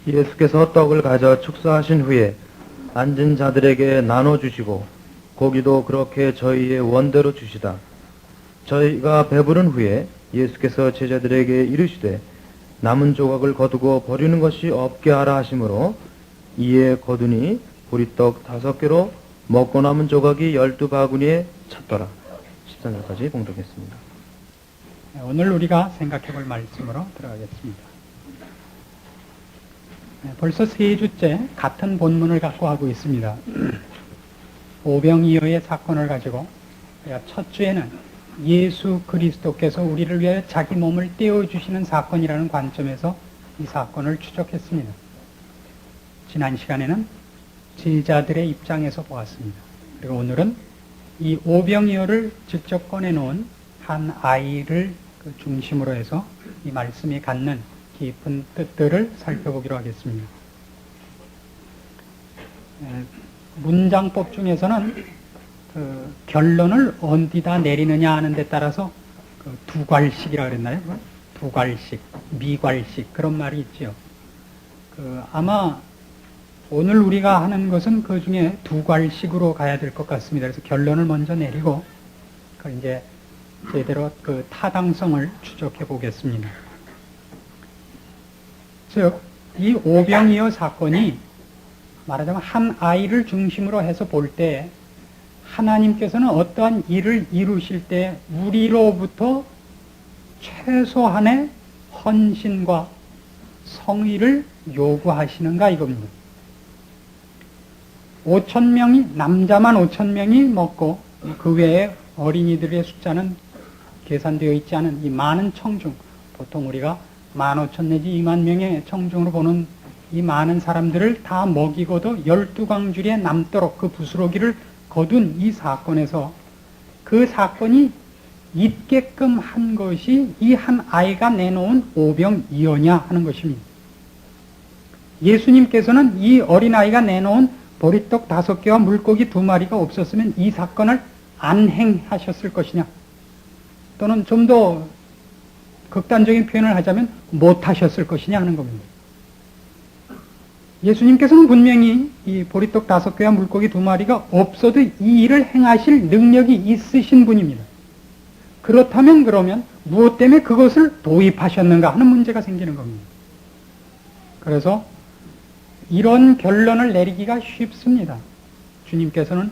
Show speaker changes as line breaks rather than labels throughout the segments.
예수께서 떡을 가져 축사하신 후에 앉은 자들에게 나눠주시고 고기도 그렇게 저희의 원대로 주시다. 저희가 배부른 후에 예수께서 제자들에게 이르시되 남은 조각을 거두고 버리는 것이 없게 하라 하시므로 이에 거두니 보리떡 5개로 먹고 남은 조각이 12바구니에 찼더라. 13절까지 봉독했습니다.
오늘 우리가 생각해 볼 말씀으로 들어가겠습니다. 벌써 3주째 같은 본문을 갖고 하고 있습니다. 오병이어의 사건을 가지고 첫 주에는 예수 그리스도께서 우리를 위하여 자기 몸을 떼어주시는 사건이라는 관점에서 이 사건을 추적했습니다. 지난 시간에는 제자들의 입장에서 보았습니다. 그리고 오늘은 이 오병이어를 직접 꺼내놓은 한 아이를 중심으로 해서 이 말씀이 갖는 깊은 뜻들을 살펴보기로 하겠습니다. 문장법 중에서는 결론을 어디다 내리느냐 하는 데 따라서 두괄식이라고 그랬나요? 두괄식, 미괄식 그런 말이 있죠. 아마 오늘 우리가 하는 것은 그 중에 두괄식으로 가야 될 것 같습니다. 그래서 결론을 먼저 내리고 이제 제대로 그 타당성을 추적해 보겠습니다. 즉, 이 오병이어 사건이 말하자면 한 아이를 중심으로 해서 볼 때 하나님께서는 어떠한 일을 이루실 때 우리로부터 최소한의 헌신과 성의를 요구하시는가 이겁니다. 5,000명이, 남자만 5,000명이 먹고 그 외에 어린이들의 숫자는 계산되어 있지 않은 이 많은 청중, 보통 우리가 15,000 내지 2만 명의 청중으로 보는 이 많은 사람들을 다 먹이고도 12광주리에 남도록 그 부스러기를 거둔 이 사건에서 그 사건이 있게끔 한 것이 이 한 아이가 내놓은 오병이어냐 하는 것입니다. 예수님께서는 이 어린아이가 내놓은 보리떡 5개와 물고기 2마리가 없었으면 이 사건을 안 행하셨을 것이냐, 또는 좀 더 극단적인 표현을 하자면 못하셨을 것이냐 하는 겁니다. 예수님께서는 분명히 이 보리떡 5개와 물고기 2마리가 없어도 이 일을 행하실 능력이 있으신 분입니다. 그렇다면 그러면 무엇 때문에 그것을 도입하셨는가 하는 문제가 생기는 겁니다. 그래서 이런 결론을 내리기가 쉽습니다. 주님께서는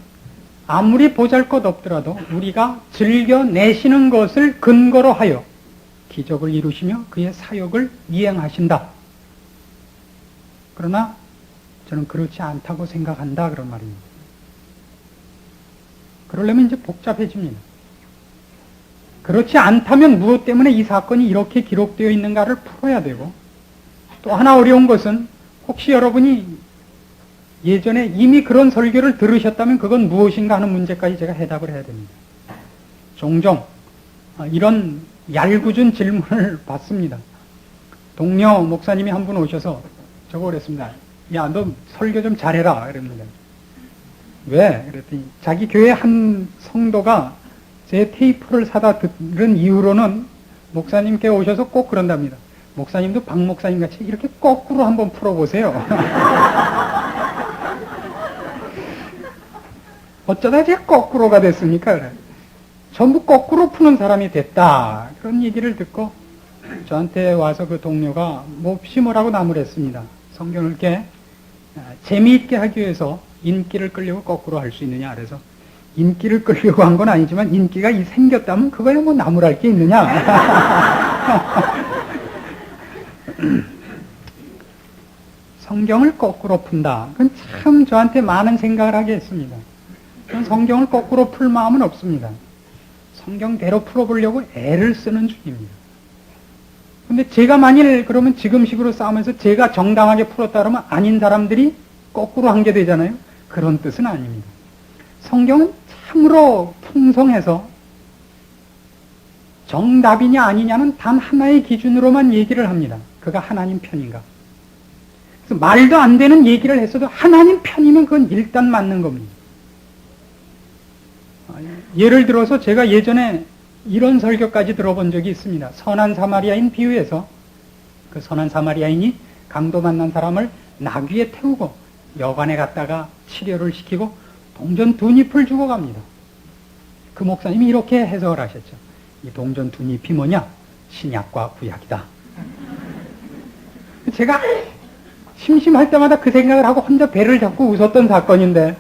아무리 보잘것없더라도 우리가 즐겨내시는 것을 근거로 하여 기적을 이루시며 그의 사역을 이행하신다. 그러나 저는 그렇지 않다고 생각한다 그런 말입니다. 그러려면 이제 복잡해집니다. 그렇지 않다면 무엇 때문에 이 사건이 이렇게 기록되어 있는가를 풀어야 되고, 또 하나 어려운 것은 혹시 여러분이 예전에 이미 그런 설교를 들으셨다면 그건 무엇인가 하는 문제까지 제가 해답을 해야 됩니다. 종종 이런 얄궂은 질문을 받습니다. 동료 목사님이 한 분 오셔서 저거 그랬습니다. 야, 너 설교 좀 잘해라. 그럽니다. 왜? 그랬더니 자기 교회 한 성도가 제 테이프를 사다 들은 이후로는 목사님께 오셔서 꼭 그런답니다. 목사님도 박 목사님 같이 이렇게 거꾸로 한번 풀어보세요. 어쩌다 이제 거꾸로가 됐습니까? 그래. 전부 거꾸로 푸는 사람이 됐다. 그런 얘기를 듣고 저한테 와서 그 동료가 몹시 뭐라고 나무랬습니다. 성경을 이렇게 재미있게 하기 위해서 인기를 끌려고 거꾸로 할 수 있느냐. 그래서 인기를 끌려고 한 건 아니지만 인기가 생겼다면 그거야 뭐 나무랄 게 있느냐. 성경을 거꾸로 푼다. 그건 참 저한테 많은 생각을 하게 했습니다. 저는 성경을 거꾸로 풀 마음은 없습니다. 성경대로 풀어보려고 애를 쓰는 중입니다. 근데 제가 만일 그러면 지금식으로 싸우면서 제가 정당하게 풀었다 그러면 아닌 사람들이 거꾸로 한 게 되잖아요. 그런 뜻은 아닙니다. 성경은 참으로 풍성해서 정답이냐 아니냐는 단 하나의 기준으로만 얘기를 합니다. 그가 하나님 편인가. 그래서 말도 안 되는 얘기를 했어도 하나님 편이면 그건 일단 맞는 겁니다. 예를 들어서 제가 예전에 이런 설교까지 들어본 적이 있습니다. 선한 사마리아인 비유에서 그 선한 사마리아인이 강도 만난 사람을 나귀에 태우고 여관에 갔다가 치료를 시키고 동전 2잎을 주고 갑니다. 그 목사님이 이렇게 해석을 하셨죠. 이 동전 2잎이 뭐냐? 신약과 구약이다. 제가 심심할 때마다 그 생각을 하고 혼자 배를 잡고 웃었던 사건인데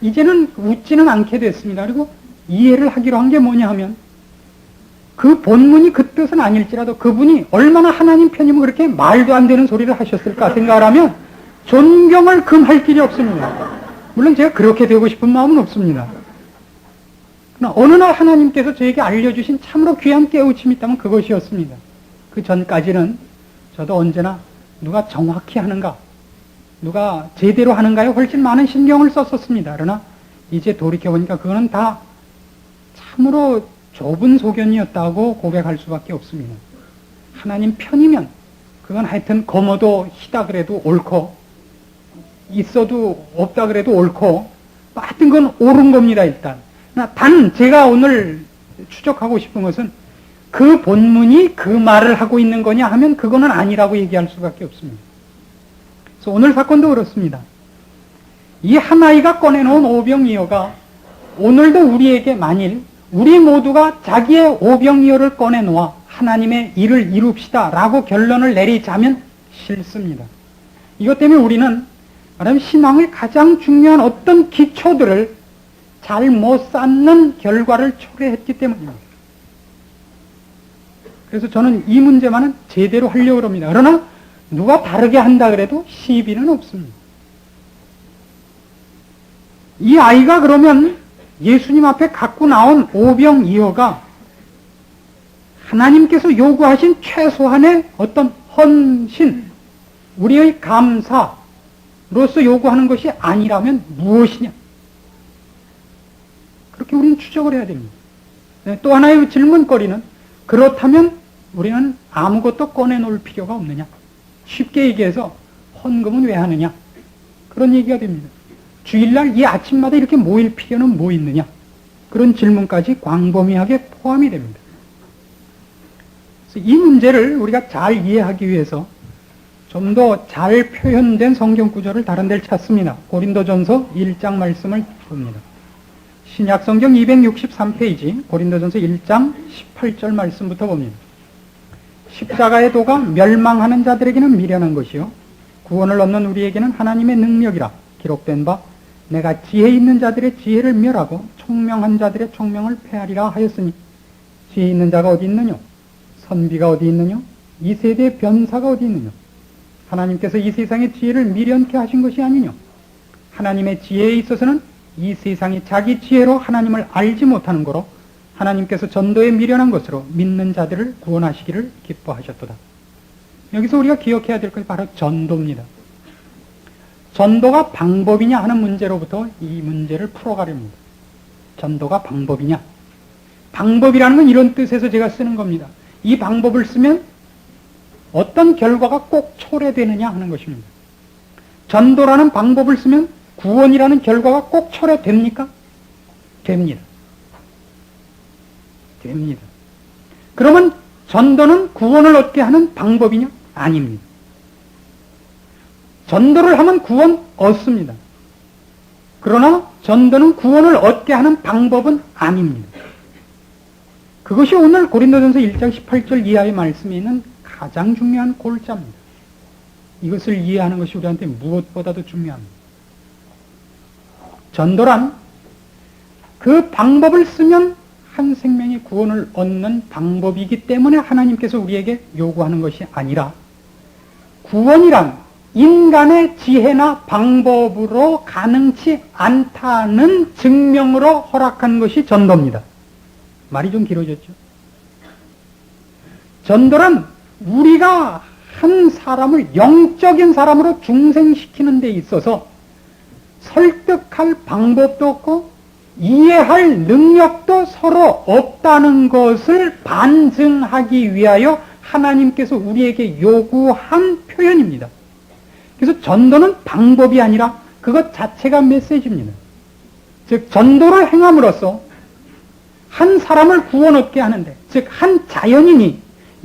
이제는 웃지는 않게 됐습니다. 그리고 이해를 하기로 한 게 뭐냐 하면 그 본문이 그 뜻은 아닐지라도 그분이 얼마나 하나님 편이면 그렇게 말도 안 되는 소리를 하셨을까 생각을 하면 존경을 금할 길이 없습니다. 물론 제가 그렇게 되고 싶은 마음은 없습니다. 그러나 어느 날 하나님께서 저에게 알려주신 참으로 귀한 깨우침이 있다면 그것이었습니다. 그 전까지는 저도 언제나 누가 정확히 하는가, 누가 제대로 하는가에 훨씬 많은 신경을 썼었습니다. 그러나 이제 돌이켜보니까 그거는 다 참으로 좁은 소견이었다고 고백할 수밖에 없습니다. 하나님 편이면 그건 하여튼 검어도 희다 그래도 옳고 있어도 없다 그래도 옳고 하여튼 그건 옳은 겁니다. 일단 단 제가 오늘 추적하고 싶은 것은 그 본문이 그 말을 하고 있는 거냐 하면 그거는 아니라고 얘기할 수밖에 없습니다. 그래서 오늘 사건도 그렇습니다. 이 하나이가 꺼내놓은 오병이어가 오늘도 우리에게 만일 우리 모두가 자기의 오병이어를 꺼내놓아 하나님의 일을 이룹시다 라고 결론을 내리자면 싫습니다. 이것 때문에 우리는 말하면 신앙의 가장 중요한 어떤 기초들을 잘 못 쌓는 결과를 초래했기 때문입니다. 그래서 저는 이 문제만은 제대로 하려고 합니다. 그러나 누가 다르게 한다 그래도 시비는 없습니다. 이 아이가 그러면 예수님 앞에 갖고 나온 오병이어가 하나님께서 요구하신 최소한의 어떤 헌신, 우리의 감사로서 요구하는 것이 아니라면 무엇이냐? 그렇게 우리는 추적을 해야 됩니다. 또 하나의 질문거리는 그렇다면 우리는 아무것도 꺼내놓을 필요가 없느냐? 쉽게 얘기해서 헌금은 왜 하느냐? 그런 얘기가 됩니다. 주일날 이 아침마다 이렇게 모일 필요는 뭐 있느냐? 그런 질문까지 광범위하게 포함이 됩니다. 그래서 이 문제를 우리가 잘 이해하기 위해서 좀 더 잘 표현된 성경 구절을 다른 데를 찾습니다. 고린도전서 1장 말씀을 봅니다. 신약성경 263페이지 고린도전서 1장 18절 말씀부터 봅니다. 십자가의 도가 멸망하는 자들에게는 미련한 것이요 구원을 얻는 우리에게는 하나님의 능력이라 기록된 바 내가 지혜 있는 자들의 지혜를 멸하고 총명한 자들의 총명을 폐하리라 하였으니 지혜 있는 자가 어디 있느냐? 선비가 어디 있느냐? 이 세대의 변사가 어디 있느냐? 하나님께서 이 세상의 지혜를 미련케 하신 것이 아니냐? 하나님의 지혜에 있어서는 이 세상이 자기 지혜로 하나님을 알지 못하는 거로 하나님께서 전도에 미련한 것으로 믿는 자들을 구원하시기를 기뻐하셨도다. 여기서 우리가 기억해야 될 것이 바로 전도입니다. 전도가 방법이냐 하는 문제로부터 이 문제를 풀어가렵니다. 전도가 방법이냐? 방법이라는 건 이런 뜻에서 제가 쓰는 겁니다. 이 방법을 쓰면 어떤 결과가 꼭 초래되느냐 하는 것입니다. 전도라는 방법을 쓰면 구원이라는 결과가 꼭 초래됩니까? 됩니다. 됩니다. 그러면 전도는 구원을 얻게 하는 방법이냐? 아닙니다. 전도를 하면 구원 얻습니다. 그러나 전도는 구원을 얻게 하는 방법은 아닙니다. 그것이 오늘 고린도전서 1장 18절 이하의 말씀에 있는 가장 중요한 골자입니다. 이것을 이해하는 것이 우리한테 무엇보다도 중요합니다. 전도란 그 방법을 쓰면 한 생명이 구원을 얻는 방법이기 때문에 하나님께서 우리에게 요구하는 것이 아니라 구원이란 인간의 지혜나 방법으로 가능치 않다는 증명으로 허락한 것이 전도입니다. 말이 좀 길어졌죠? 전도란 우리가 한 사람을 영적인 사람으로 중생시키는 데 있어서 설득할 방법도 없고 이해할 능력도 서로 없다는 것을 반증하기 위하여 하나님께서 우리에게 요구한 표현입니다. 그래서 전도는 방법이 아니라 그것 자체가 메시지입니다. 즉 전도를 행함으로써 한 사람을 구원 얻게 하는데, 즉 한 자연인이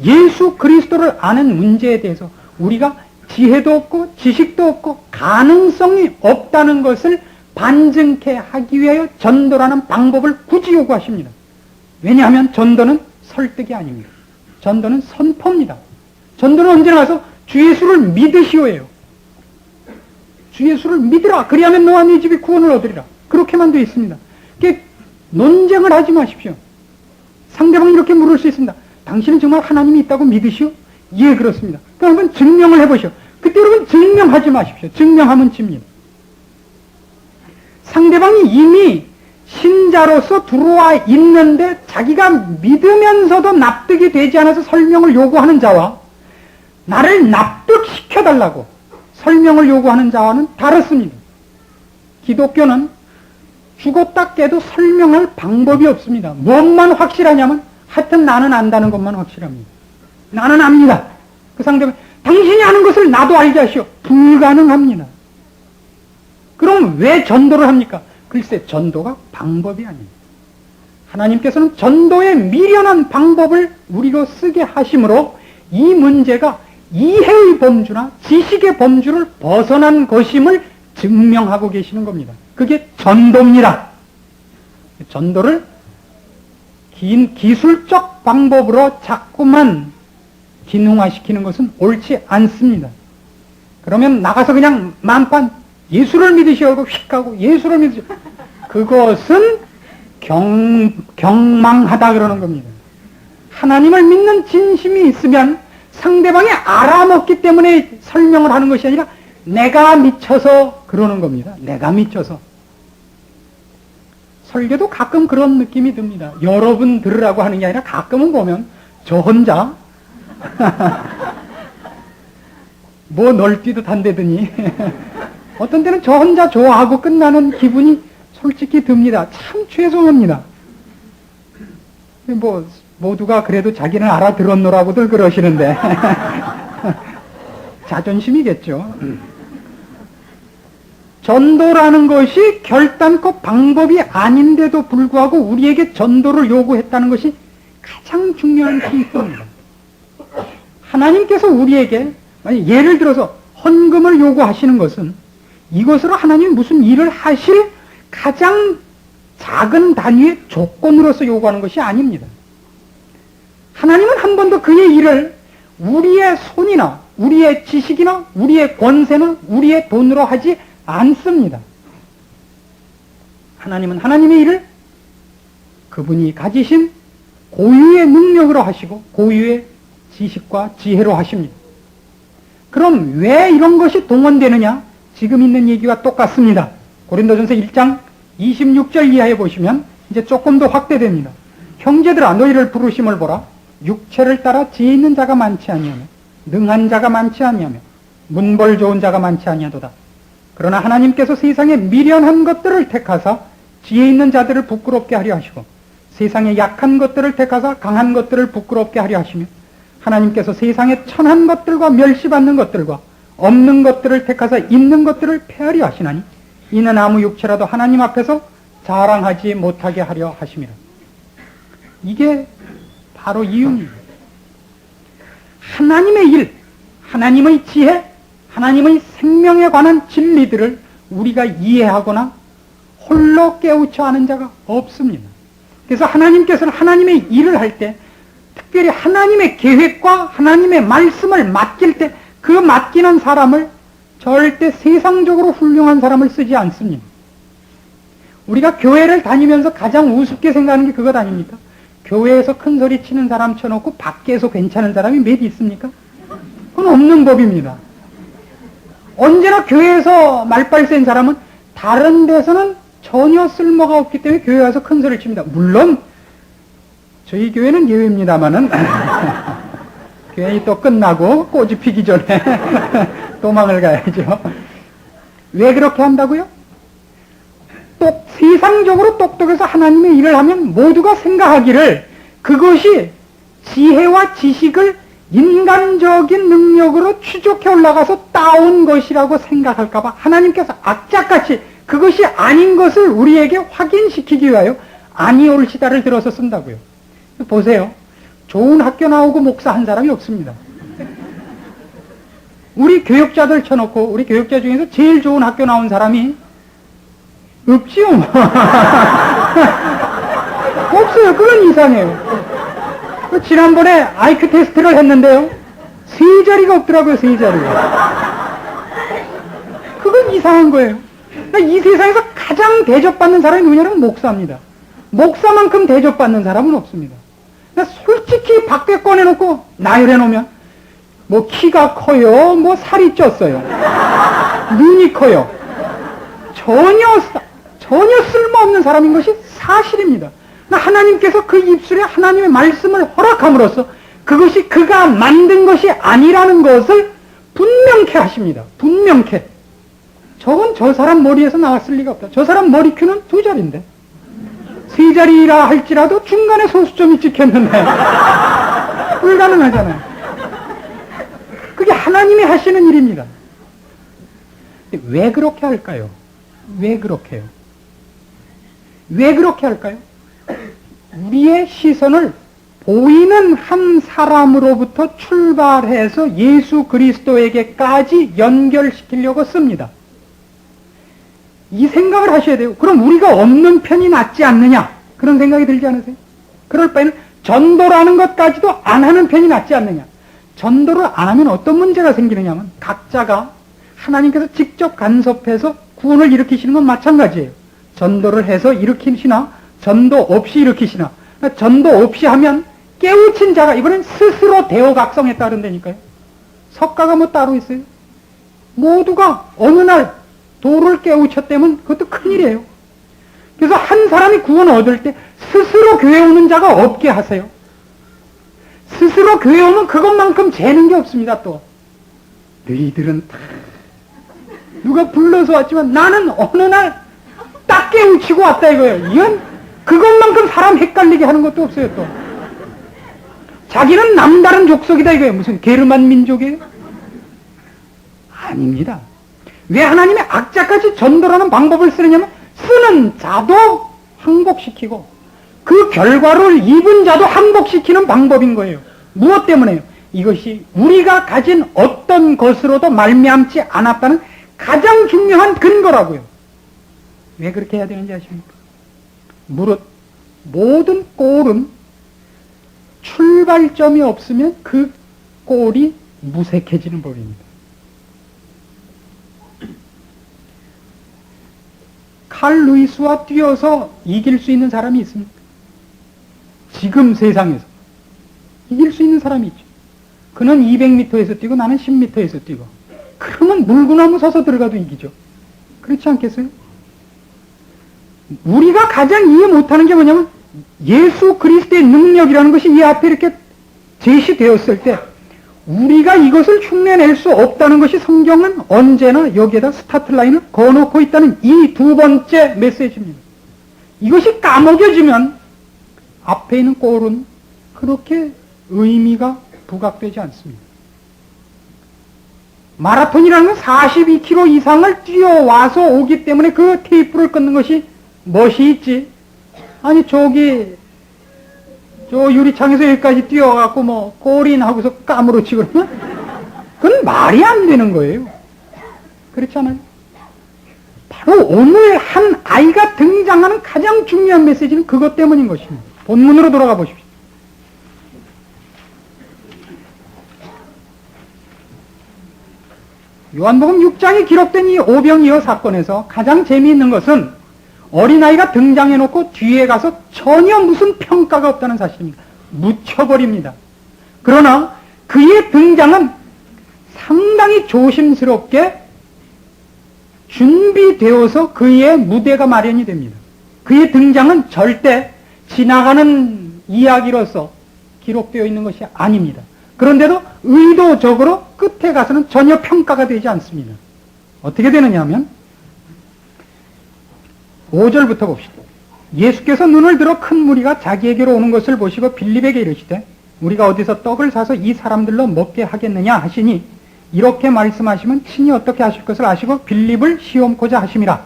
예수 그리스도를 아는 문제에 대해서 우리가 지혜도 없고 지식도 없고 가능성이 없다는 것을 반증케 하기 위하여 전도라는 방법을 굳이 요구하십니다. 왜냐하면 전도는 설득이 아닙니다. 전도는 선포입니다. 전도는 언제나 가서 주 예수를 믿으시오예요. 주 예수를 믿으라. 그리하면 너와 네 집이 구원을 얻으리라. 그렇게만 되어 있습니다. 그러니까 논쟁을 하지 마십시오. 상대방이 이렇게 물을 수 있습니다. 당신은 정말 하나님이 있다고 믿으시오? 예, 그렇습니다. 그러면 증명을 해보시오. 그때 여러분 증명하지 마십시오. 증명하면 집니다. 상대방이 이미 신자로서 들어와 있는데 자기가 믿으면서도 납득이 되지 않아서 설명을 요구하는 자와 나를 납득시켜달라고 설명을 요구하는 자와는 다릅니다. 기독교는 죽었다 깨도 설명할 방법이 없습니다. 무엇만 확실하냐면 하여튼 나는 안다는 것만 확실합니다. 나는 압니다. 그 상대방 당신이 아는 것을 나도 알게 하시오. 불가능합니다. 그럼 왜 전도를 합니까? 글쎄 전도가 방법이 아닙니다. 하나님께서는 전도의 미련한 방법을 우리로 쓰게 하심으로 이 문제가 이해의 범주나 지식의 범주를 벗어난 것임을 증명하고 계시는 겁니다. 그게 전도입니다. 전도를 긴 기술적 방법으로 자꾸만 기능화시키는 것은 옳지 않습니다. 그러면 나가서 그냥 만판 예수를 믿으시고 휙 하고 예수를 믿으시고 그것은 경망하다 그러는 겁니다. 하나님을 믿는 진심이 있으면 상대방이 알아먹기 때문에 설명을 하는 것이 아니라 내가 미쳐서 그러는 겁니다. 내가 미쳐서. 설교도 가끔 그런 느낌이 듭니다. 여러분 들으라고 하는 게 아니라 가끔은 보면 저 혼자 뭐 널뛰듯 한다더니 어떤 때는 저 혼자 좋아하고 끝나는 기분이 솔직히 듭니다. 참 죄송합니다. 뭐 모두가 그래도 자기는 알아들었노라고들 그러시는데 자존심이겠죠. 전도라는 것이 결단코 방법이 아닌데도 불구하고 우리에게 전도를 요구했다는 것이 가장 중요한 키입니다. 하나님께서 우리에게 예를 들어서 헌금을 요구하시는 것은 이것으로 하나님이 무슨 일을 하실 가장 작은 단위의 조건으로서 요구하는 것이 아닙니다. 하나님은 한 번도 그의 일을 우리의 손이나 우리의 지식이나 우리의 권세나 우리의 돈으로 하지 않습니다. 하나님은 하나님의 일을 그분이 가지신 고유의 능력으로 하시고 고유의 지식과 지혜로 하십니다. 그럼 왜 이런 것이 동원되느냐? 지금 있는 얘기와 똑같습니다. 고린도전서 1장 26절 이하에 보시면 이제 조금 더 확대됩니다. 형제들아 너희를 부르심을 보라. 육체를 따라 지혜 있는 자가 많지 아니하며 능한 자가 많지 아니하며 문벌 좋은 자가 많지 아니하도다. 그러나 하나님께서 세상에 미련한 것들을 택하사 지혜 있는 자들을 부끄럽게 하려 하시고 세상에 약한 것들을 택하사 강한 것들을 부끄럽게 하려 하시며 하나님께서 세상에 천한 것들과 멸시받는 것들과 없는 것들을 택하사 있는 것들을 폐하려 하시나니 이는 아무 육체라도 하나님 앞에서 자랑하지 못하게 하려 하심이라. 이게 바로 이유입니다. 하나님의 일, 하나님의 지혜, 하나님의 생명에 관한 진리들을 우리가 이해하거나 홀로 깨우쳐 아는 자가 없습니다. 그래서 하나님께서는 하나님의 일을 할 때 특별히 하나님의 계획과 하나님의 말씀을 맡길 때 그 맡기는 사람을 절대 세상적으로 훌륭한 사람을 쓰지 않습니다. 우리가 교회를 다니면서 가장 우습게 생각하는 게 그것 아닙니까? 교회에서 큰 소리 치는 사람 쳐놓고 밖에서 괜찮은 사람이 몇 있습니까? 그건 없는 법입니다. 언제나 교회에서 말빨 센 사람은 다른 데서는 전혀 쓸모가 없기 때문에 교회 와서 큰 소리를 칩니다. 물론 저희 교회는 예외입니다만은 교회이 또 끝나고 꽃이 피기 전에 도망을 가야죠. 왜 그렇게 한다고요? 세상적으로 똑똑해서 하나님의 일을 하면 모두가 생각하기를 그것이 지혜와 지식을 인간적인 능력으로 추적해 올라가서 따온 것이라고 생각할까봐 하나님께서 악착같이 그것이 아닌 것을 우리에게 확인시키기 위하여 아니올시다를 들어서 쓴다고요. 보세요. 좋은 학교 나오고 목사 한 사람이 없습니다. 우리 교육자들 쳐놓고 우리 교육자 중에서 제일 좋은 학교 나온 사람이 없지요. 없어요. 그건 이상해요. 지난번에 IQ 테스트를 했는데요. 세 자리가 없더라고요. 세 자리가. 그건 이상한 거예요. 이 세상에서 가장 대접받는 사람이 누구냐면 목사입니다. 목사만큼 대접받는 사람은 없습니다. 솔직히 밖에 꺼내놓고 나열해 놓으면 뭐 키가 커요, 뭐 살이 쪘어요, 눈이 커요. 전혀 쓸모없는 사람인 것이 사실입니다. 하나님께서 그 입술에 하나님의 말씀을 허락함으로써 그것이 그가 만든 것이 아니라는 것을 분명케 하십니다. 분명케. 저건 저 사람 머리에서 나왔을 리가 없다. 저 사람 머리 큐는 2자리인데. 3자리라 할지라도 중간에 소수점이 찍혔는데. 불가능하잖아요. 그게 하나님이 하시는 일입니다. 왜 그렇게 할까요? 왜 그렇게 해요? 왜 그렇게 할까요? 우리의 시선을 보이는 한 사람으로부터 출발해서 예수 그리스도에게까지 연결시키려고 씁니다. 이 생각을 하셔야 돼요. 그럼 우리가 없는 편이 낫지 않느냐? 그런 생각이 들지 않으세요? 그럴 바에는 전도라는 것까지도 안 하는 편이 낫지 않느냐? 전도를 안 하면 어떤 문제가 생기느냐 하면 각자가 하나님께서 직접 간섭해서 구원을 일으키시는 건 마찬가지예요. 전도를 해서 일으키시나 전도 없이 일으키시나. 전도 없이 하면 깨우친 자가 이번엔 스스로 대오각성에 따른다니까요. 석가가 뭐 따로 있어요? 모두가 어느 날 도를 깨우쳤다면 그것도 큰일이에요. 그래서 한 사람이 구원을 얻을 때 스스로 교회 오는 자가 없게 하세요. 스스로 교회 오면 그것만큼 재는 게 없습니다. 또 너희들은 다 누가 불러서 왔지만 나는 어느 날 딱 깨우치고 왔다 이거예요. 이건 그것만큼 사람 헷갈리게 하는 것도 없어요. 또 자기는 남다른 족속이다 이거예요. 무슨 게르만 민족이에요? 아닙니다. 왜 하나님의 악자까지 전도라는 방법을 쓰느냐면 쓰는 자도 항복시키고 그 결과를 입은 자도 항복시키는 방법인 거예요. 무엇 때문에요? 이것이 우리가 가진 어떤 것으로도 말미암지 않았다는 가장 중요한 근거라고요. 왜 그렇게 해야 되는지 아십니까? 무릇 모든 꼴은 출발점이 없으면 그 꼴이 무색해지는 법입니다. 칼 루이스와 뛰어서 이길 수 있는 사람이 있습니까? 지금 세상에서 이길 수 있는 사람이 있죠. 그는 200m에서 뛰고 나는 10m에서 뛰고. 그러면 물구나무 서서 들어가도 이기죠. 그렇지 않겠어요? 우리가 가장 이해 못하는 게 뭐냐면 예수 그리스도의 능력이라는 것이 이 앞에 이렇게 제시되었을 때 우리가 이것을 흉내낼 수 없다는 것이 성경은 언제나 여기에다 스타트 라인을 거놓고 있다는 이 두 번째 메시지입니다. 이것이 까먹여지면 앞에 있는 꼴은 그렇게 의미가 부각되지 않습니다. 마라톤이라는 건 42km 이상을 뛰어와서 오기 때문에 그 테이프를 끊는 것이 멋이 있지. 아니 저 유리창에서 여기까지 뛰어가고 뭐 골인 하고서 까무러치 그러면 그건 말이 안 되는 거예요. 그렇지 않아요? 바로 오늘 한 아이가 등장하는 가장 중요한 메시지는 그것 때문인 것입니다. 본문으로 돌아가 보십시오. 요한복음 6장에 기록된 이 오병이어 사건에서 가장 재미있는 것은 어린아이가 등장해놓고 뒤에 가서 전혀 무슨 평가가 없다는 사실입니다. 묻혀버립니다. 그러나 그의 등장은 상당히 조심스럽게 준비되어서 그의 무대가 마련이 됩니다. 그의 등장은 절대 지나가는 이야기로서 기록되어 있는 것이 아닙니다. 그런데도 의도적으로 끝에 가서는 전혀 평가가 되지 않습니다. 어떻게 되느냐 하면 5절부터 봅시다. 예수께서 눈을 들어 큰 무리가 자기에게로 오는 것을 보시고 빌립에게 이르시되 우리가 어디서 떡을 사서 이 사람들로 먹게 하겠느냐 하시니 이렇게 말씀하시면 친히 어떻게 하실 것을 아시고 빌립을 시험코자 하심이라.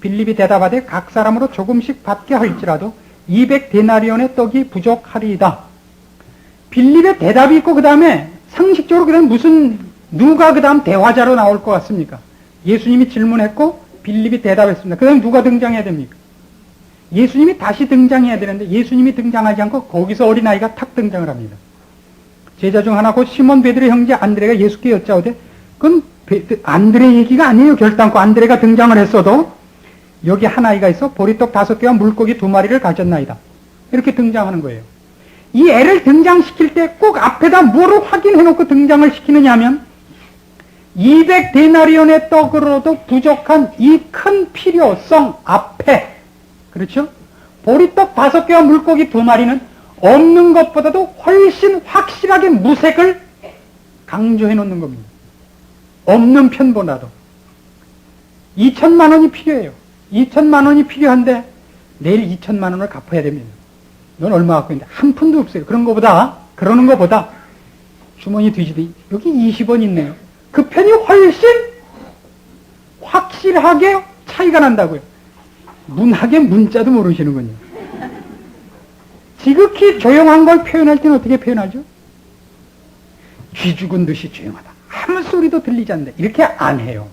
빌립이 대답하되 각 사람으로 조금씩 받게 할지라도 200데나리온의 떡이 부족하리이다. 빌립의 대답이 있고 그 다음에 상식적으로 그 다음에 누가 그 다음 대화자로 나올 것 같습니까? 예수님이 질문했고 빌립이 대답했습니다. 그 다음에 누가 등장해야 됩니까? 예수님이 다시 등장해야 되는데 예수님이 등장하지 않고 거기서 어린아이가 탁 등장을 합니다. 제자 중 하나 곧 시몬 베드로의 형제 안드레가 예수께 여짜오되 그건 안드레 얘기가 아니에요. 결단코 안드레가 등장을 했어도 여기 한 아이가 있어 보리떡 5개와 물고기 2마리를 가졌나이다. 이렇게 등장하는 거예요. 이 애를 등장시킬 때 꼭 앞에다 뭐로 확인해놓고 등장을 시키느냐 하면 200데나리온의 떡으로도 부족한 이 큰 필요성 앞에, 그렇죠? 보리떡 5개와 물고기 2마리는 없는 것보다도 훨씬 확실하게 무색을 강조해 놓는 겁니다. 없는 편보다도. 2천만 원이 필요해요. 2천만 원이 필요한데 내일 2천만 원을 갚아야 됩니다. 넌 얼마 갖고 있는데 한 푼도 없어요. 그러는 것보다 주머니 뒤지더니 여기 20원 있네요. 그 편이 훨씬 확실하게 차이가 난다고요. 문학의 문자도 모르시는군요. 지극히 조용한 걸 표현할 때는 어떻게 표현하죠? 쥐 죽은 듯이 조용하다. 아무 소리도 들리지 않는다. 이렇게 안 해요.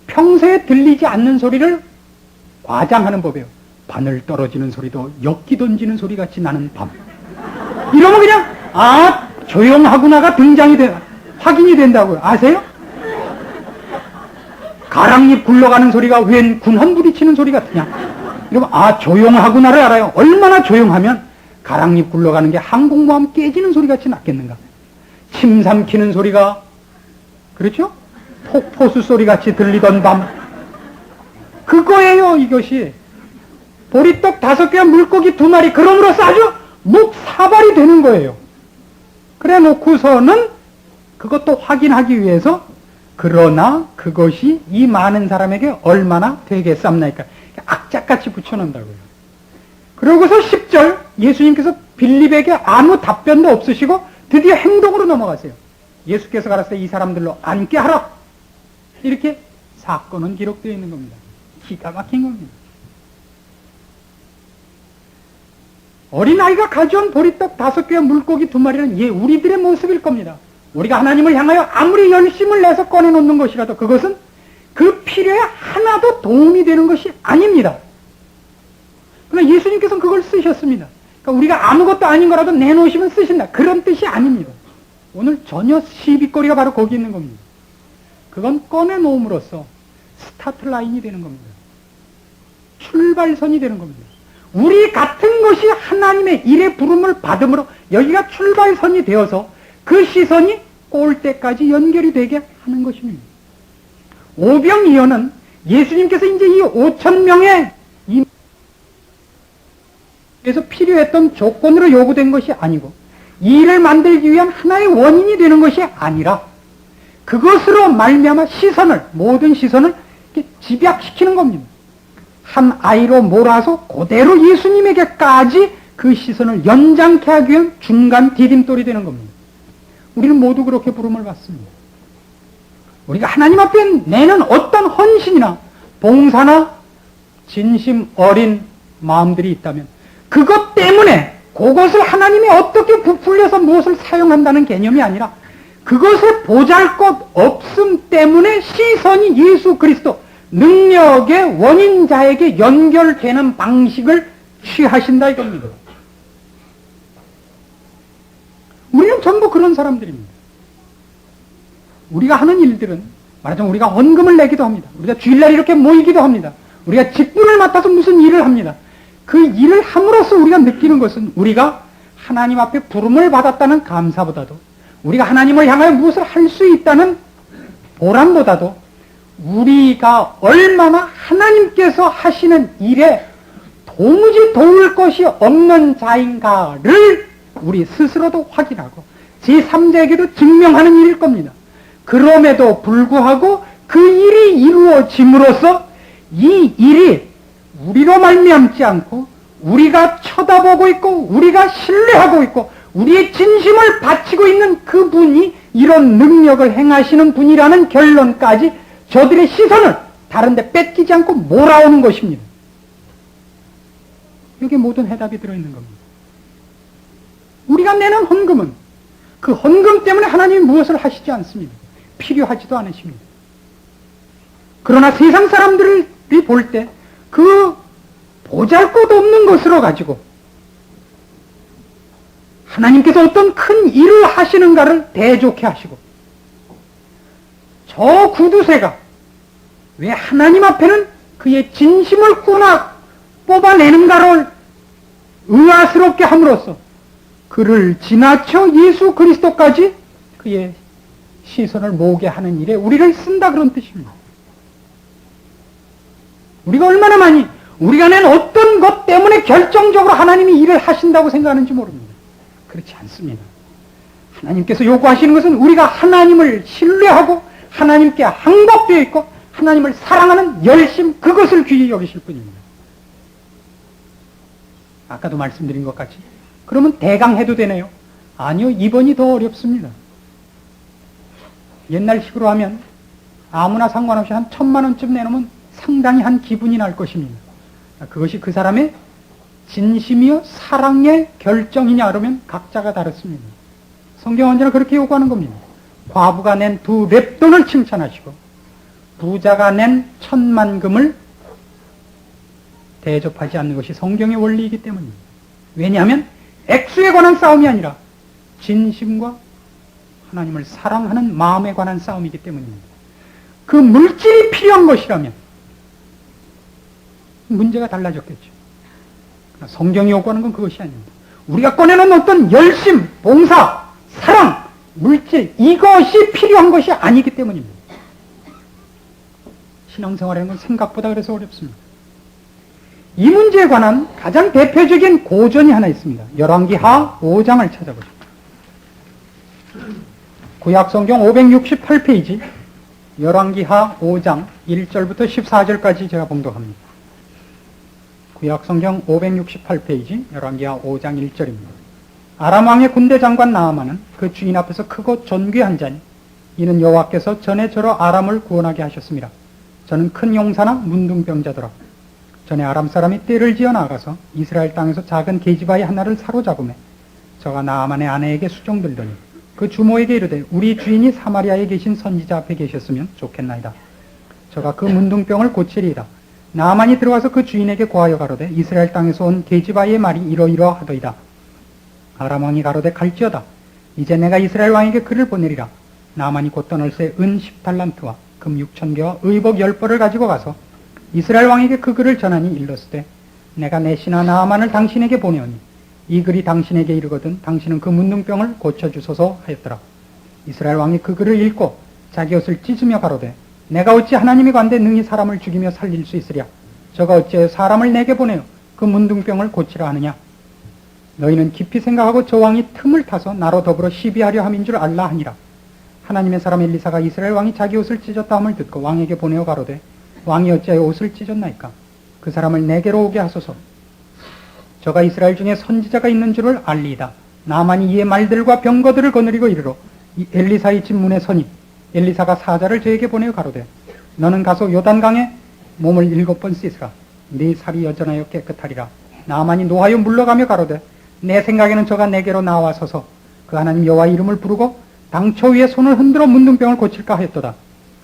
평소에 들리지 않는 소리를 과장하는 법이에요. 바늘 떨어지는 소리도 엿기 던지는 소리 같이 나는 밤. 이러면 그냥 조용하구나가 확인이 된다고요. 아세요? 가랑잎 굴러가는 소리가 웬 군한 부리치는 소리 같으냐. 이러면 조용하구나를 알아요. 얼마나 조용하면 가랑잎 굴러가는 게 항공모함 깨지는 소리 같이 났겠는가. 침 삼키는 소리가, 그렇죠? 폭포수 소리 같이 들리던 밤. 그거예요, 이것이. 보리떡 5개와 물고기 2마리, 그럼으로써 아주 묵사발이 되는 거예요. 그래 놓고서는 그것도 확인하기 위해서 그러나 그것이 이 많은 사람에게 얼마나 되겠습니까? 악착같이 붙여놓는다고요. 그러고서 10절 예수님께서 빌립에게 아무 답변도 없으시고 드디어 행동으로 넘어가세요. 예수께서 가라사대 이 사람들로 앉게 하라. 이렇게 사건은 기록되어 있는 겁니다. 기가 막힌 겁니다. 어린아이가 가져온 보리떡 5개와 물고기 2마리는 우리들의 모습일 겁니다. 우리가 하나님을 향하여 아무리 열심을 내서 꺼내놓는 것이라도 그것은 그 필요에 하나도 도움이 되는 것이 아닙니다. 그러나 예수님께서는 그걸 쓰셨습니다. 그러니까 우리가 아무것도 아닌 거라도 내놓으시면 쓰신다. 그런 뜻이 아닙니다. 오늘 전혀 시비거리가 바로 거기 있는 겁니다. 그건 꺼내놓음으로써 스타트 라인이 되는 겁니다. 출발선이 되는 겁니다. 우리 같은 것이 하나님의 일의 부름을 받음으로 여기가 출발선이 되어서 그 시선이 골대까지 연결이 되게 하는 것입니다. 오병이어는 예수님께서 이제 이 5,000명의 그래서 필요했던 조건으로 요구된 것이 아니고 이 일을 만들기 위한 하나의 원인이 되는 것이 아니라 그것으로 말미암아 모든 시선을 이렇게 집약시키는 겁니다. 한 아이로 몰아서 그대로 예수님에게까지 그 시선을 연장케 하기 위한 중간 디딤돌이 되는 겁니다. 우리는 모두 그렇게 부름을 받습니다. 우리가 하나님 앞에 내는 어떤 헌신이나 봉사나 진심 어린 마음들이 있다면 그것 때문에 그것을 하나님이 어떻게 부풀려서 무엇을 사용한다는 개념이 아니라 그것의 보잘것 없음 때문에 시선이 예수 그리스도 능력의 원인자에게 연결되는 방식을 취하신다 이겁니다. 우리는 전부 그런 사람들입니다. 우리가 하는 일들은 말하자면 우리가 헌금을 내기도 합니다. 우리가 주일날 이렇게 모이기도 합니다. 우리가 직분을 맡아서 무슨 일을 합니다. 그 일을 함으로써 우리가 느끼는 것은 우리가 하나님 앞에 부름을 받았다는 감사보다도 우리가 하나님을 향하여 무엇을 할 수 있다는 보람보다도 우리가 얼마나 하나님께서 하시는 일에 도무지 도울 것이 없는 자인가를 우리 스스로도 확인하고 제3자에게도 증명하는 일일 겁니다. 그럼에도 불구하고 그 일이 이루어짐으로써 이 일이 우리로 말미암지 않고 우리가 쳐다보고 있고 우리가 신뢰하고 있고 우리의 진심을 바치고 있는 그분이 이런 능력을 행하시는 분이라는 결론까지 저들의 시선을 다른 데 뺏기지 않고 몰아오는 것입니다. 여기에 모든 해답이 들어있는 겁니다. 우리가 내는 헌금은 그 헌금 때문에 하나님이 무엇을 하시지 않습니다. 필요하지도 않으십니다. 그러나 세상 사람들이 볼 때 그 보잘것없는 것으로 가지고 하나님께서 어떤 큰 일을 하시는가를 대좋게 하시고, 저 구두쇠가 왜 하나님 앞에는 그의 진심을 뽑아내는가를 의아스럽게 함으로써 그를 지나쳐 예수 그리스도까지 그의 시선을 모으게 하는 일에 우리를 쓴다, 그런 뜻입니다. 우리가 얼마나 많이 우리가 낸 어떤 것 때문에 결정적으로 하나님이 일을 하신다고 생각하는지 모릅니다. 그렇지 않습니다. 하나님께서 요구하시는 것은 우리가 하나님을 신뢰하고 하나님께 항복되어 있고 하나님을 사랑하는 열심, 그것을 귀히 여기실 뿐입니다. 아까도 말씀드린 것 같이 그러면 대강 해도 되네요. 아니요, 이번이 더 어렵습니다. 옛날식으로 하면 아무나 상관없이 한 1,000만 원쯤 내놓으면 상당히 한 기분이 날 것입니다. 그것이 그 사람의 진심이요 사랑의 결정이냐 그러면 각자가 다릅니다. 성경은 언제나 그렇게 요구하는 겁니다. 과부가 낸 2렙돈을 칭찬하시고 부자가 낸 1,000만금을 대접하지 않는 것이 성경의 원리이기 때문입니다. 왜냐하면 액수에 관한 싸움이 아니라 진심과 하나님을 사랑하는 마음에 관한 싸움이기 때문입니다. 그 물질이 필요한 것이라면 문제가 달라졌겠죠. 성경이 요구하는 건 그것이 아닙니다. 우리가 꺼내놓은 어떤 열심, 봉사, 사랑, 물질, 이것이 필요한 것이 아니기 때문입니다. 신앙생활이라는 건 생각보다 그래서 어렵습니다. 이 문제에 관한 가장 대표적인 고전이 하나 있습니다. 열왕기하 5장을 찾아보죠. 구약성경 568페이지 열왕기하 5장 1절부터 14절까지 제가 봉독합니다. 구약성경 568페이지 열왕기하 5장 1절입니다. 아람 왕의 군대 장관 나아만은 그 주인 앞에서 크고 존귀한 자니 이는 여호와께서 전에 저로 아람을 구원하게 하셨습니다. 저는 큰 용사나 문둥병자더라. 전에 아람 사람이 떼를 지어 나가서 이스라엘 땅에서 작은 계집아이 하나를 사로잡으매 저가 나아만의 아내에게 수종들더니 그 주모에게 이르되 우리 주인이 사마리아에 계신 선지자 앞에 계셨으면 좋겠나이다. 저가 그 문둥병을 고치리이다. 나아만이 들어와서 그 주인에게 고하여 가로되 이스라엘 땅에서 온 계집아이의 말이 이러이러하더이다. 아람 왕이 가로되 갈지어다. 이제 내가 이스라엘 왕에게 그를 보내리라. 나아만이 곧 떠날새 은 10달란트와 금 6,000개와 의복 10벌을 가지고 가서 이스라엘 왕에게 그 글을 전하니 일렀으되 내가 내 신하 나아만을 당신에게 보내오니 이 글이 당신에게 이르거든 당신은 그 문둥병을 고쳐주소서 하였더라. 이스라엘 왕이 그 글을 읽고 자기 옷을 찢으며 가로되 내가 어찌 하나님이 관대 능히 사람을 죽이며 살릴 수 있으랴. 저가 어찌 사람을 내게 보내어 그 문둥병을 고치라 하느냐. 너희는 깊이 생각하고 저 왕이 틈을 타서 나로 더불어 시비하려 함인 줄 알라 하니라. 하나님의 사람 엘리사가 이스라엘 왕이 자기 옷을 찢었다 함을 듣고 왕에게 보내어 가로되 왕이 어찌하여 옷을 찢었나이까. 그 사람을 내게로 오게 하소서. 저가 이스라엘 중에 선지자가 있는 줄을 알리이다. 나아만이 이의 말들과 병거들을 거느리고 이르러 엘리사의 집 문에 서니 엘리사가 사자를 저에게 보내어 가로되 너는 가서 요단강에 몸을 7번 씻으라. 네 살이 여전하여 깨끗하리라. 나아만이 노하여 물러가며 가로되 내 생각에는 저가 내게로 나와서서 그 하나님 여호와의 이름을 부르고 당초 위에 손을 흔들어 문둥병을 고칠까 하였도다.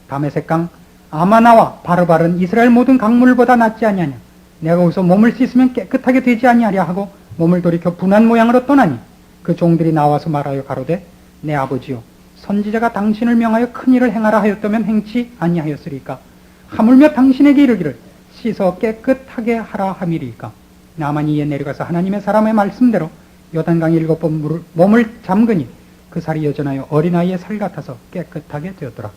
다메섹강 아마나와 바르바른 이스라엘 모든 강물보다 낫지 아니하냐. 내가 거기서 몸을 씻으면 깨끗하게 되지 아니하랴 하고 몸을 돌이켜 분한 모양으로 떠나니 그 종들이 나와서 말하여 가로되 내 아버지요 선지자가 당신을 명하여 큰 일을 행하라 하였다면 행치 아니하였으리까. 하물며 당신에게 이르기를 씻어 깨끗하게 하라 함이리까. 나만이 이에 내려가서 하나님의 사람의 말씀대로 요단강 7번 몸을 잠그니 그 살이 여전하여 어린아이의 살 같아서 깨끗하게 되었더라.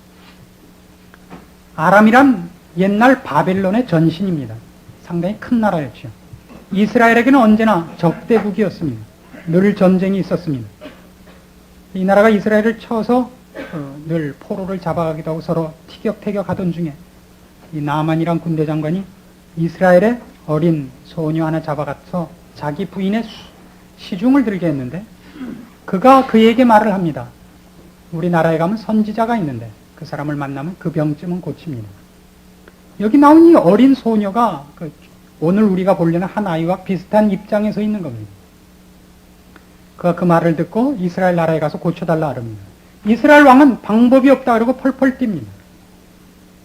아람이란 옛날 바벨론의 전신입니다. 상당히 큰 나라였죠. 이스라엘에게는 언제나 적대국이었습니다. 늘 전쟁이 있었습니다. 이 나라가 이스라엘을 쳐서 늘 포로를 잡아가기도 하고 서로 티격태격하던 중에 이 나아만이란 군대 장관이 이스라엘의 어린 소녀 하나 잡아가서 자기 부인의 시중을 들게 했는데 그가 그에게 말을 합니다. 우리나라에 가면 선지자가 있는데 그 사람을 만나면 그 병쯤은 고칩니다. 여기 나온 이 어린 소녀가 오늘 우리가 보려는 한 아이와 비슷한 입장에 서 있는 겁니다. 그가 그 말을 듣고 이스라엘 나라에 가서 고쳐달라 하랍니다. 이스라엘 왕은 방법이 없다 그러고 펄펄 뜁니다.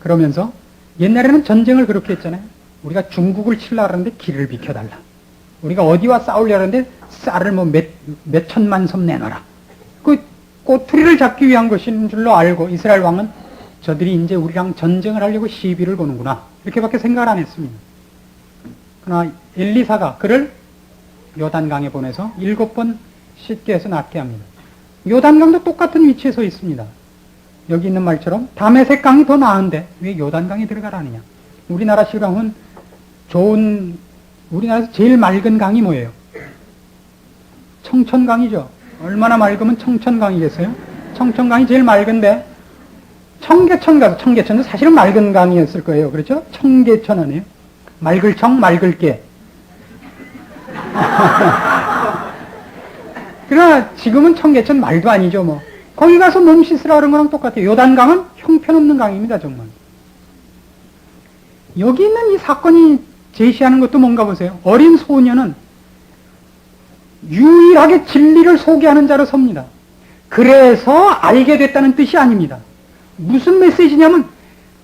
그러면서 옛날에는 전쟁을 그렇게 했잖아요. 우리가 중국을 치려고 하는데 길을 비켜달라. 우리가 어디와 싸우려고 하는데 쌀을 뭐 몇 천만 섬 내놔라. 그 꼬투리를 잡기 위한 것인 줄로 알고 이스라엘 왕은 저들이 이제 우리랑 전쟁을 하려고 시비를 거는구나. 이렇게밖에 생각을 안 했습니다. 그러나 엘리사가 그를 요단강에 보내서 7번 씻게 해서 낫게 합니다. 요단강도 똑같은 위치에 서 있습니다. 여기 있는 말처럼 다메섹 강이 더 나은데 왜 요단강에 들어가라느냐. 우리나라식으로 하면 우리나라에서 제일 맑은 강이 뭐예요? 청천강이죠. 얼마나 맑으면 청천강이겠어요? 청천강이 제일 맑은데 청계천 가서, 청계천은 사실은 맑은 강이었을 거예요. 그렇죠? 청계천 아니에요? 맑을 청, 맑을 게. 그러나 지금은 청계천 말도 아니죠, 뭐. 거기 가서 몸 씻으라 그런 거랑 똑같아요. 요단강은 형편없는 강입니다, 정말. 여기 있는 이 사건이 제시하는 것도 뭔가 보세요. 어린 소녀는 유일하게 진리를 소개하는 자로 섭니다. 그래서 알게 됐다는 뜻이 아닙니다. 무슨 메시지냐면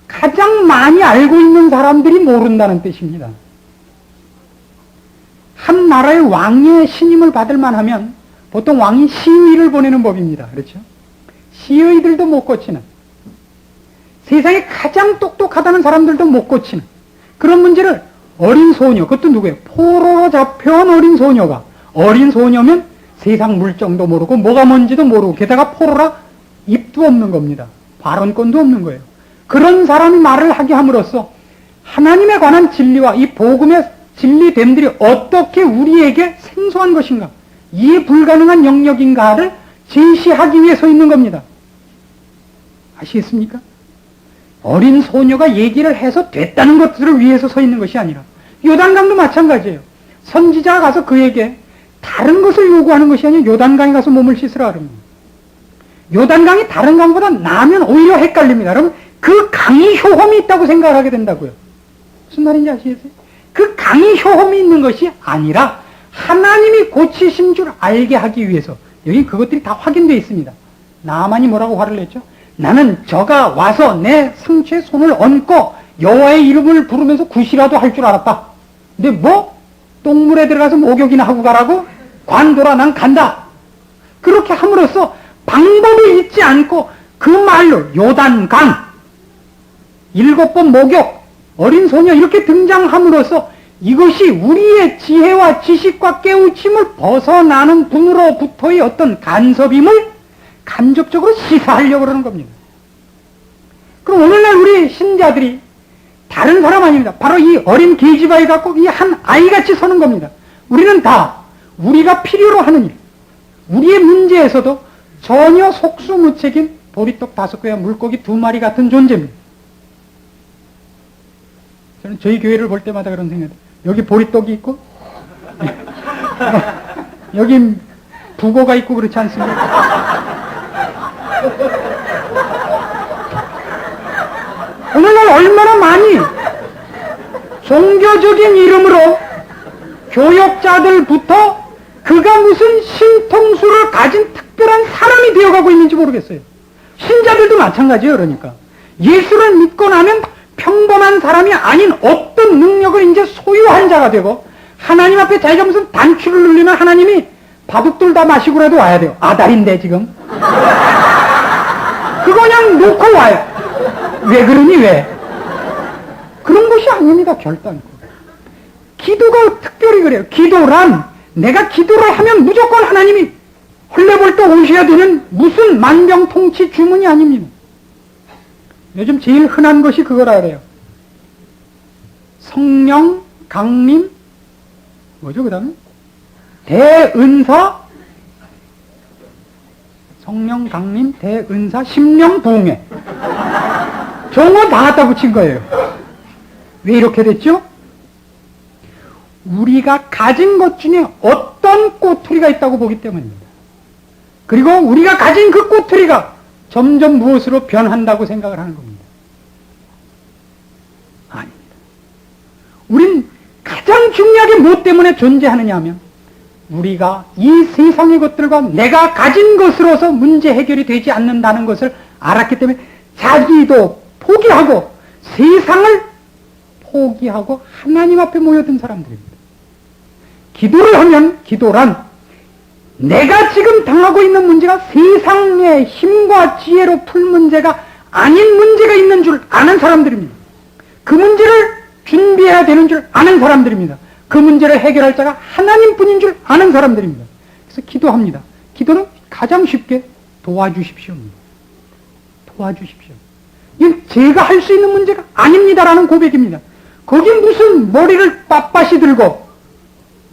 가장 많이 알고 있는 사람들이 모른다는 뜻입니다. 한 나라의 왕의 신임을 받을 만하면 보통 왕이 시의를 보내는 법입니다. 그렇죠? 시의들도 못 고치는, 세상에 가장 똑똑하다는 사람들도 못 고치는 그런 문제를 어린 소녀, 그것도 누구예요? 포로로 잡혀온 어린 소녀가, 어린 소녀면 세상 물정도 모르고 뭐가 뭔지도 모르고 게다가 포로라 입도 없는 겁니다. 발언권도 없는 거예요. 그런 사람이 말을 하게 함으로써 하나님에 관한 진리와 이 복음의 진리됨들이 어떻게 우리에게 생소한 것인가, 이해 불가능한 영역인가를 제시하기 위해 서 있는 겁니다. 아시겠습니까? 어린 소녀가 얘기를 해서 됐다는 것들을 위해서 서 있는 것이 아니라 요단강도 마찬가지예요. 선지자가 가서 그에게 다른 것을 요구하는 것이 아니라 요단강에 가서 몸을 씻으라 그럽니다. 요단강이 다른 강보다 나면 오히려 헷갈립니다. 여러분, 그 강이 효험이 있다고 생각을 하게 된다고요. 무슨 말인지 아시겠어요? 그 강이 효험이 있는 것이 아니라 하나님이 고치신 줄 알게 하기 위해서, 여기 그것들이 다 확인되어 있습니다. 나만이 뭐라고 화를 냈죠? 나는 저가 와서 내 상처에 손을 얹고 여호와의 이름을 부르면서 굿이라도 할 줄 알았다. 근데 뭐? 똥물에 들어가서 목욕이나 하고 가라고? 관둬라, 난 간다. 그렇게 함으로써 방법을 잊지 않고 그 말로 요단강, 7번 목욕, 어린 소녀 이렇게 등장함으로써 이것이 우리의 지혜와 지식과 깨우침을 벗어나는 분으로부터의 어떤 간섭임을 간접적으로 시사하려고 그러는 겁니다. 그럼 오늘날 우리 신자들이 다른 사람 아닙니다. 바로 이 어린 계집아이 갖고 이 한 아이같이 서는 겁니다. 우리는 다 우리가 필요로 하는 일, 우리의 문제에서도 전혀 속수무책인 보리떡 5개와 물고기 2마리 같은 존재입니다. 저는 저희 교회를 볼 때마다 그런 생각이 들어요. 여기 보리떡이 있고 여기 북어가 있고 그렇지 않습니까? 오늘날 얼마나 많이 종교적인 이름으로 교역자들부터 그가 무슨 신통수를 가진 특별한 사람이 되어가고 있는지 모르겠어요. 신자들도 마찬가지예요. 그러니까 예수를 믿고 나면 평범한 사람이 아닌 어떤 능력을 이제 소유한 자가 되고 하나님 앞에 자기가 무슨 단추를 눌리면 하나님이 바둑돌 다 마시고라도 와야 돼요. 아달인데 지금 그거 그냥 놓고 와요. 왜 그러니 왜? 그런 것이 아닙니다. 결단코. 기도가 특별히 그래요. 기도란 내가 기도를 하면 무조건 하나님이 헐레벌떡 오셔야 되는 무슨 만병통치 주문이 아닙니다. 요즘 제일 흔한 것이 그거라 그래요. 성령, 강림, 뭐죠 그 다음에? 대은사, 성령, 강림, 대은사, 심령부흥회. 종어 다 갖다 붙인 거예요. 왜 이렇게 됐죠? 우리가 가진 것 중에 어떤 꼬투리가 있다고 보기 때문입니다. 그리고 우리가 가진 그 꼬투리가 점점 무엇으로 변한다고 생각을 하는 겁니다. 아닙니다. 우린 가장 중요하게 무엇 때문에 존재하느냐 하면 우리가 이 세상의 것들과 내가 가진 것으로서 문제 해결이 되지 않는다는 것을 알았기 때문에 자기도 포기하고 세상을 포기하고 하나님 앞에 모여든 사람들입니다. 기도를 하면 기도란 내가 지금 당하고 있는 문제가 세상의 힘과 지혜로 풀 문제가 아닌 문제가 있는 줄 아는 사람들입니다. 그 문제를 준비해야 되는 줄 아는 사람들입니다. 그 문제를 해결할 자가 하나님뿐인 줄 아는 사람들입니다. 그래서 기도합니다. 기도는 가장 쉽게 도와주십시오. 도와주십시오. 이건 제가 할 수 있는 문제가 아닙니다라는 고백입니다. 거기 무슨 머리를 빳빳이 들고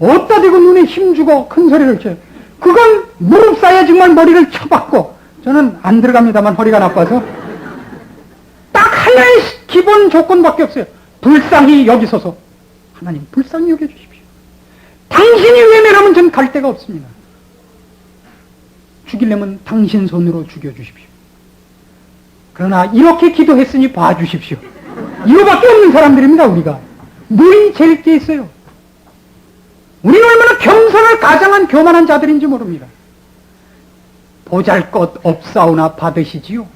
어디다 대고 눈에 힘주고 큰 소리를 쳐요. 그건 무릎 사이에 정말 머리를 쳐박고, 저는 안 들어갑니다만 허리가 나빠서 딱 하나의 기본 조건밖에 없어요. 불쌍히 여기소서. 하나님 불쌍히 여겨주십시오. 당신이 외면하면 전 갈 데가 없습니다. 죽이려면 당신 손으로 죽여주십시오. 그러나 이렇게 기도했으니 봐주십시오. 이거밖에 없는 사람들입니다. 우리가 뭐이 제일 게 있어요. 우리는 얼마나 겸손을 가장한 교만한 자들인지 모릅니다. 보잘것 없사오나 받으시지요.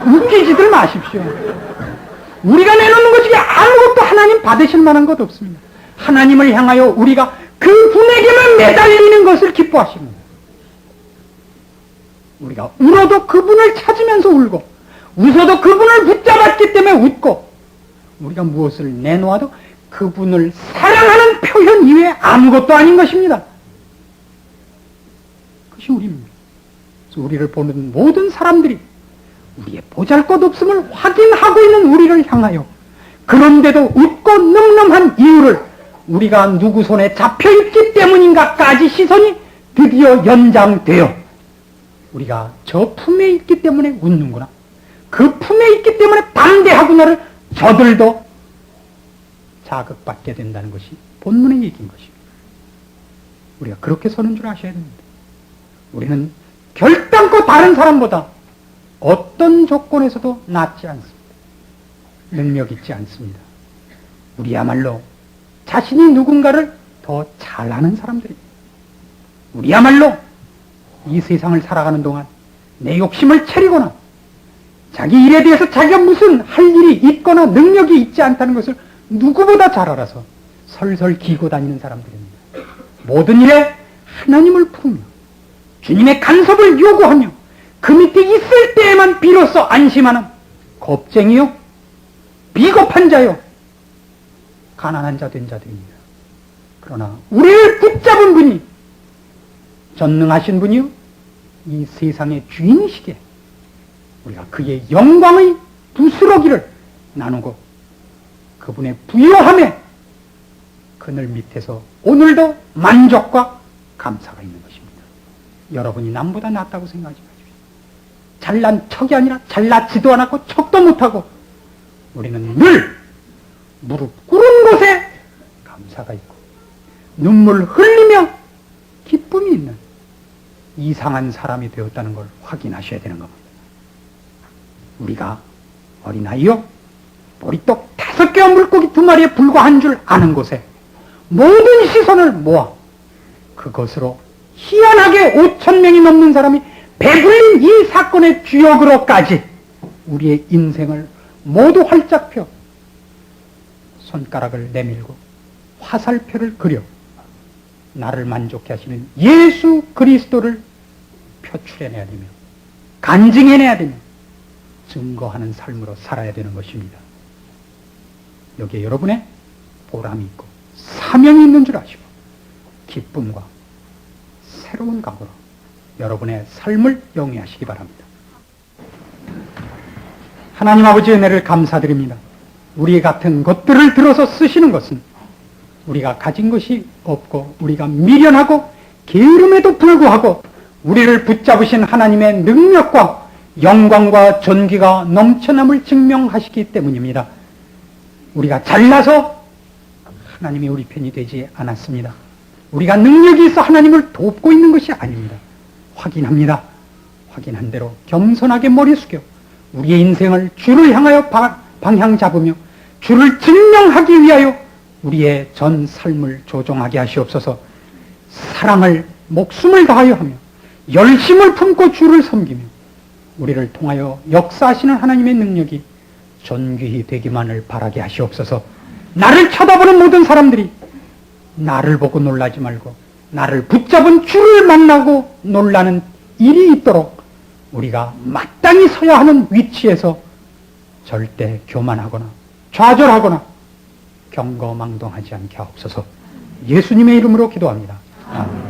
웃기지들 마십시오. 우리가 내놓는 것 중에 아무것도 하나님 받으실 만한 것 없습니다. 하나님을 향하여 우리가 그 분에게만 매달리는 것을 기뻐하십니다. 우리가 울어도 그분을 찾으면서 울고, 웃어도 그분을 붙잡았기 때문에 웃고, 우리가 무엇을 내놓아도 그분을 사랑하는 표현 이외에 아무것도 아닌 것입니다. 그것이 우리입니다. 그래서 우리를 보는 모든 사람들이 우리의 보잘것없음을 확인하고 있는 우리를 향하여, 그런데도 웃고 늠름한 이유를 우리가 누구 손에 잡혀있기 때문인가까지 시선이 드디어 연장되어 우리가 저 품에 있기 때문에 웃는구나, 그 품에 있기 때문에 담대하구나를 저들도 자극받게 된다는 것이 본문의 얘기인 것입니다. 우리가 그렇게 서는 줄 아셔야 됩니다. 우리는 결단코 다른 사람보다 어떤 조건에서도 낫지 않습니다. 능력 있지 않습니다. 우리야말로 자신이 누군가를 더 잘 아는 사람들입니다. 우리야말로 이 세상을 살아가는 동안 내 욕심을 차리거나 자기 일에 대해서 자기가 무슨 할 일이 있거나 능력이 있지 않다는 것을 누구보다 잘 알아서 설설 기고 다니는 사람들입니다. 모든 일에 하나님을 부르며 주님의 간섭을 요구하며 그 밑에 있을 때에만 비로소 안심하는 겁쟁이요, 비겁한 자요, 가난한 자 된 자들입니다. 그러나 우리를 붙잡은 분이 전능하신 분이요, 이 세상의 주인이시기에 우리가 그의 영광의 부스러기를 나누고 그분의 부요함에 그늘 밑에서 오늘도 만족과 감사가 있는 것입니다. 여러분이 남보다 낫다고 생각하지 마십시오. 잘난 척이 아니라 잘났지도 않았고 척도 못하고 우리는 늘 무릎 꿇은 곳에 감사가 있고 눈물 흘리며 기쁨이 있는 이상한 사람이 되었다는 걸 확인하셔야 되는 겁니다. 우리가 어린아이요, 머리똑 5개와 물고기 2마리에 불과한 줄 아는 곳에 모든 시선을 모아 그것으로 희한하게 5,000명이 넘는 사람이 배불린 이 사건의 주역으로까지 우리의 인생을 모두 활짝 펴 손가락을 내밀고 화살표를 그려 나를 만족해 하시는 예수 그리스도를 표출해내야 되며 간증해내야 되며 증거하는 삶으로 살아야 되는 것입니다. 여기에 여러분의 보람이 있고 사명이 있는 줄 아시고 기쁨과 새로운 각오로 여러분의 삶을 영위하시기 바랍니다. 하나님 아버지의 은혜를 감사드립니다. 우리 같은 것들을 들어서 쓰시는 것은 우리가 가진 것이 없고 우리가 미련하고 게으름에도 불구하고 우리를 붙잡으신 하나님의 능력과 영광과 존귀가 넘쳐남을 증명하시기 때문입니다. 우리가 잘나서 하나님이 우리 편이 되지 않았습니다. 우리가 능력이 있어 하나님을 돕고 있는 것이 아닙니다. 확인합니다. 확인한 대로 겸손하게 머리 숙여 우리의 인생을 주를 향하여 방향 잡으며 주를 증명하기 위하여 우리의 전 삶을 조종하게 하시옵소서. 사랑을 목숨을 다하여 하며 열심을 품고 주를 섬기며 우리를 통하여 역사하시는 하나님의 능력이 존귀히 되기만을 바라게 하시옵소서. 나를 쳐다보는 모든 사람들이 나를 보고 놀라지 말고 나를 붙잡은 주를 만나고 놀라는 일이 있도록 우리가 마땅히 서야 하는 위치에서 절대 교만하거나 좌절하거나 경거망동하지 않게 하옵소서. 예수님의 이름으로 기도합니다. 아멘.